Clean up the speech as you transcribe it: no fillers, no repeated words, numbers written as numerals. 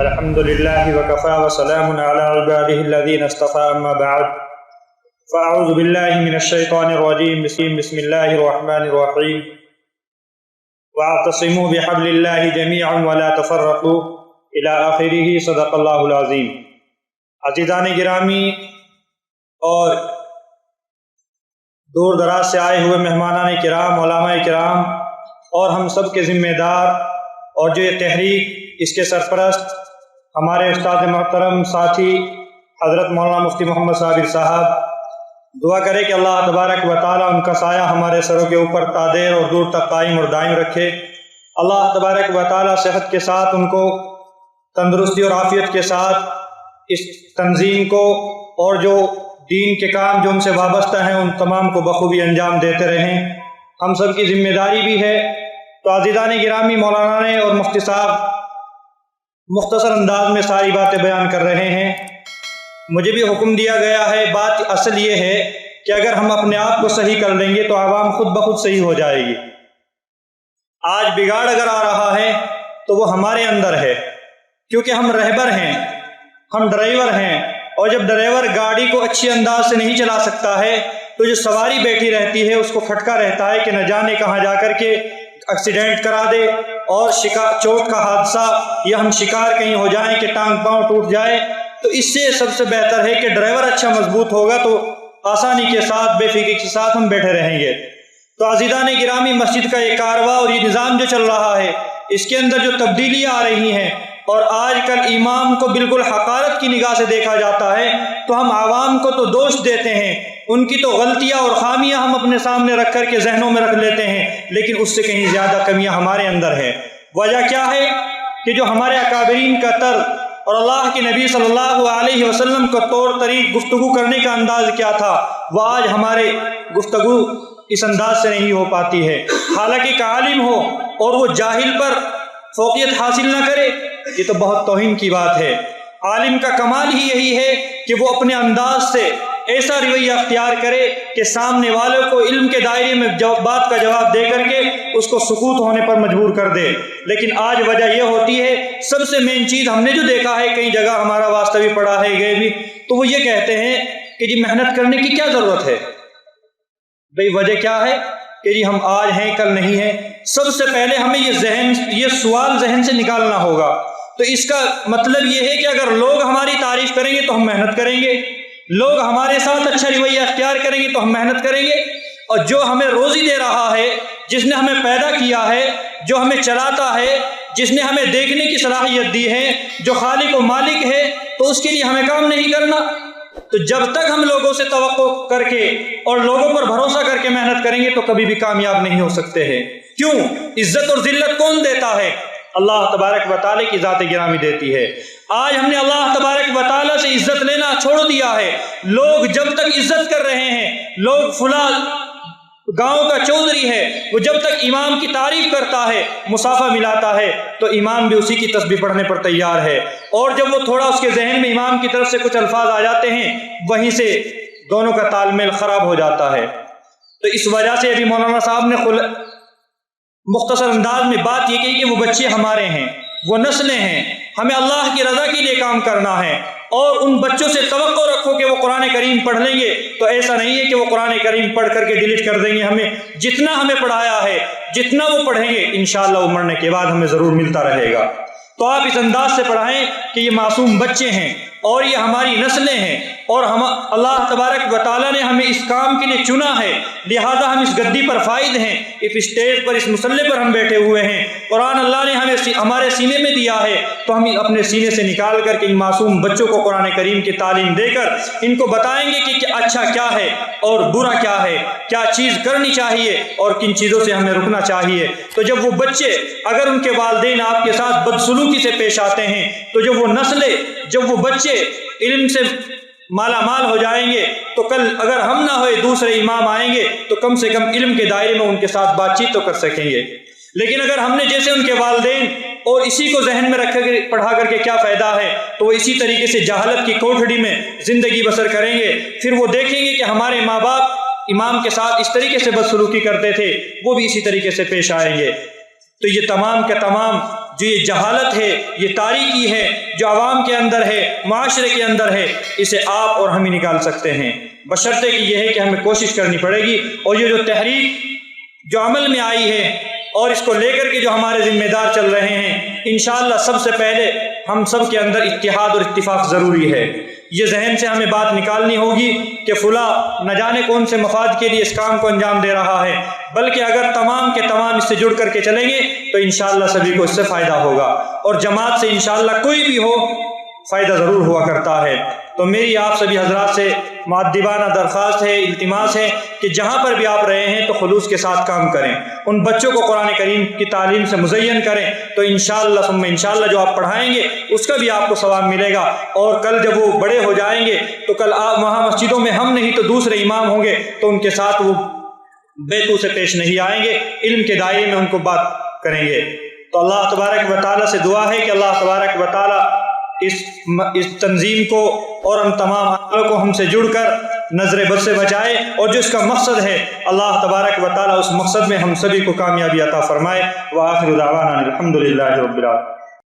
الحمد للہ وکفى وسلام علی عباده الذین اصطفى اما بعد فاعوذ باللہ من الشیطان الرجیم بسم اللہ الرحمن الرحیم واعتصموا بحبل اللہ جمیعا ولا تفرقوا الی آخرہ صدق اللہ العظیم۔ عزیزان گرامی اور دور دراز سے آئے ہوئے مہمانان کرام، علماء کرام اور ہم سب کے ذمہ دار اور جو یہ تحریک اس کے سرپرست ہمارے استاد محترم ساتھی حضرت مولانا مفتی محمد صابر صاحب، دعا کرے کہ اللہ تبارک و تعالی ان کا سایہ ہمارے سروں کے اوپر تا دیر اور دور تک قائم اور دائم رکھے۔ اللہ تبارک و تعالی صحت کے ساتھ ان کو تندرستی اور عافیت کے ساتھ اس تنظیم کو اور جو دین کے کام جو ان سے وابستہ ہیں ان تمام کو بخوبی انجام دیتے رہیں۔ ہم سب کی ذمہ داری بھی ہے۔ تو عزیزان گرامی، مولانا نے اور مفتی صاحب مختصر انداز میں ساری باتیں بیان کر رہے ہیں۔ مجھے بھی حکم دیا گیا ہے، بات اصل یہ ہے کہ اگر ہم اپنے آپ کو صحیح کر لیں گے تو عوام خود بخود صحیح ہو جائے گی۔ آج بگاڑ اگر آ رہا ہے تو وہ ہمارے اندر ہے، کیونکہ ہم رہبر ہیں، ہم ڈرائیور ہیں، اور جب ڈرائیور گاڑی کو اچھی انداز سے نہیں چلا سکتا ہے تو جو سواری بیٹھی رہتی ہے اس کو کھٹکا رہتا ہے کہ نہ جانے کہاں جا کر کے ایکسیڈنٹ کرا دے اور چوٹ کا حادثہ یا ہم شکار کہیں ہو جائیں کہ ٹانگ پاؤں ٹوٹ جائے۔ تو اس سے سب سے بہتر ہے کہ ڈرائیور اچھا مضبوط ہوگا تو آسانی کے ساتھ بے فکری کے ساتھ ہم بیٹھے رہیں گے۔ تو عزیزان گرامی، مسجد کا یہ کارواں اور یہ نظام جو چل رہا ہے اس کے اندر جو تبدیلیاں آ رہی ہیں اور آج کل امام کو بالکل حقارت کی نگاہ سے دیکھا جاتا ہے، تو ہم عوام کو تو دوست دیتے ہیں، ان کی تو غلطیاں اور خامیاں ہم اپنے سامنے رکھ کر کے ذہنوں میں رکھ لیتے ہیں، لیکن اس سے کہیں زیادہ کمیاں ہمارے اندر ہیں۔ وجہ کیا ہے کہ جو ہمارے اکابرین کا طرز اور اللہ کے نبی صلی اللہ علیہ وسلم کا طور طریق گفتگو کرنے کا انداز کیا تھا، وہ آج ہمارے گفتگو اس انداز سے نہیں ہو پاتی ہے۔ حالانکہ ایک عالم ہو اور وہ جاہل پر فوقیت حاصل نہ کرے، یہ تو بہت توہین کی بات ہے۔ عالم کا کمال ہی یہی ہے کہ وہ اپنے انداز سے ایسا رویہ اختیار کرے کہ سامنے والوں کو علم کے دائرے میں بات کا جواب دے کر کے اس کو سکوت ہونے پر مجبور کر دے۔ لیکن آج وجہ یہ ہوتی ہے، سب سے مین چیز ہم نے جو دیکھا ہے، کئی جگہ ہمارا واسطہ بھی پڑا ہے گئے بھی، تو وہ یہ کہتے ہیں کہ جی محنت کرنے کی کیا ضرورت ہے؟ بھئی وجہ کیا ہے کہ جی ہم آج ہیں کل نہیں ہیں۔ سب سے پہلے ہمیں یہ سوال ذہن سے نکالنا ہوگا۔ تو اس کا مطلب یہ ہے کہ اگر لوگ ہماری تعریف کریں گے تو ہم محنت کریں گے، لوگ ہمارے ساتھ اچھا رویہ اختیار کریں گے تو ہم محنت کریں گے، اور جو ہمیں روزی دے رہا ہے، جس نے ہمیں پیدا کیا ہے، جو ہمیں چلاتا ہے، جس نے ہمیں دیکھنے کی صلاحیت دی ہے، جو خالق و مالک ہے، تو اس کے لیے ہمیں کام نہیں کرنا۔ تو جب تک ہم لوگوں سے توقع کر کے اور لوگوں پر بھروسہ کر کے محنت کریں گے تو کبھی بھی کامیاب نہیں ہو سکتے ہیں۔ کیوں؟ عزت اور ذلت کون دیتا ہے؟ اللہ تبارک و تعالی کی ذات گرامی دیتی ہے۔ آج ہم نے اللہ تبارک و تعالی سے عزت لینا چھوڑ دیا ہے۔ لوگ جب تک عزت کر رہے ہیں، لوگ فلاں گاؤں کا چودھری ہے، وہ جب تک امام کی تعریف کرتا ہے، مصافحہ ملاتا ہے، تو امام بھی اسی کی تسبیح پڑھنے پر تیار ہے، اور جب وہ تھوڑا اس کے ذہن میں امام کی طرف سے کچھ الفاظ آ جاتے ہیں، وہیں سے دونوں کا تال میل خراب ہو جاتا ہے۔ تو اس وجہ سے ابھی مولانا صاحب نے مختصر انداز میں بات یہ کہی کہ وہ بچے ہمارے ہیں، وہ نسلیں ہیں، ہمیں اللہ کی رضا کے لیے کام کرنا ہے، اور ان بچوں سے توقع رکھو کہ وہ قرآن کریم پڑھ لیں گے، تو ایسا نہیں ہے کہ وہ قرآن کریم پڑھ کر کے ڈیلیٹ کر دیں گے۔ ہمیں جتنا ہمیں پڑھایا ہے، جتنا وہ پڑھیں گے، انشاءاللہ وہ مرنے کے بعد ہمیں ضرور ملتا رہے گا۔ تو آپ اس انداز سے پڑھائیں کہ یہ معصوم بچے ہیں اور یہ ہماری نسلیں ہیں، اور ہم اللہ تبارک و تعالیٰ نے ہمیں اس کام کے لیے چنا ہے، لہذا ہم اس گدی پر فائد ہیں، اس اسٹیج پر، اس مسلح پر ہم بیٹھے ہوئے ہیں۔ قرآن اللہ نے ہمیں ہمارے سینے میں دیا ہے، تو ہم اپنے سینے سے نکال کر کے ان معصوم بچوں کو قرآن کریم کی تعلیم دے کر ان کو بتائیں گے کہ اچھا کیا ہے اور برا کیا ہے، کیا چیز کرنی چاہیے اور کن چیزوں سے ہمیں رکنا چاہیے۔ تو جب وہ بچے، اگر ان کے والدین آپ کے ساتھ بدسلوکی سے پیش آتے ہیں، تو جب وہ نسلیں، جب وہ بچے علم سے مالا مال ہو جائیں گے، تو کل اگر ہم نہ ہوئے دوسرے امام آئیں گے تو کم سے کم علم کے دائرے میں ان کے ساتھ بات چیت تو کر سکیں گے۔ لیکن اگر ہم نے جیسے ان کے والدین اور اسی کو ذہن میں رکھ کر پڑھا کر کے کیا فائدہ ہے، تو وہ اسی طریقے سے جہالت کی کوٹھڑی میں زندگی بسر کریں گے۔ پھر وہ دیکھیں گے کہ ہمارے ماں باپ امام کے ساتھ اس طریقے سے بدسلوکی کرتے تھے، وہ بھی اسی طریقے سے پیش آئیں گے۔ تو یہ تمام کے تمام جو یہ جہالت ہے، یہ تاریکی ہے جو عوام کے اندر ہے، معاشرے کے اندر ہے، اسے آپ اور ہم ہی نکال سکتے ہیں، بشرطے کہ یہ ہے کہ ہمیں کوشش کرنی پڑے گی۔ اور یہ جو تحریک جو عمل میں آئی ہے اور اس کو لے کر کے جو ہمارے ذمہ دار چل رہے ہیں، انشاءاللہ سب سے پہلے ہم سب کے اندر اتحاد اور اتفاق ضروری ہے۔ یہ ذہن سے ہمیں بات نکالنی ہوگی کہ فلاں نہ جانے کون سے مفاد کے لیے اس کام کو انجام دے رہا ہے، بلکہ اگر تمام کے تمام اس سے جڑ کر کے چلیں گے تو انشاءاللہ سبھی کو اس سے فائدہ ہوگا، اور جماعت سے انشاءاللہ کوئی بھی ہو فائدہ ضرور ہوا کرتا ہے۔ تو میری آپ سبھی حضرات سے مؤدبانہ درخواست ہے، التماس ہے کہ جہاں پر بھی آپ رہے ہیں تو خلوص کے ساتھ کام کریں، ان بچوں کو قرآن کریم کی تعلیم سے مزین کریں، تو انشاءاللہ ثم انشاءاللہ جو آپ پڑھائیں گے اس کا بھی آپ کو ثواب ملے گا، اور کل جب وہ بڑے ہو جائیں گے تو کل آپ وہاں مسجدوں میں ہم نہیں تو دوسرے امام ہوں گے تو ان کے ساتھ وہ بیتو سے پیش نہیں آئیں گے، علم کے دائرے میں ان کو بات کریں گے۔ تو اللہ تبارک و تعالیٰ سے دعا ہے کہ اللہ تبارک و تعالیٰ اس تنظیم کو اور ہم تمام عملوں کو ہم سے جڑ کر نظر بد سے بچائے، اور جو اس کا مقصد ہے اللہ تبارک و تعالیٰ اس مقصد میں ہم سبھی کو کامیابی عطا فرمائے۔ وآخر دعوانا الحمد للہ رب العالمین۔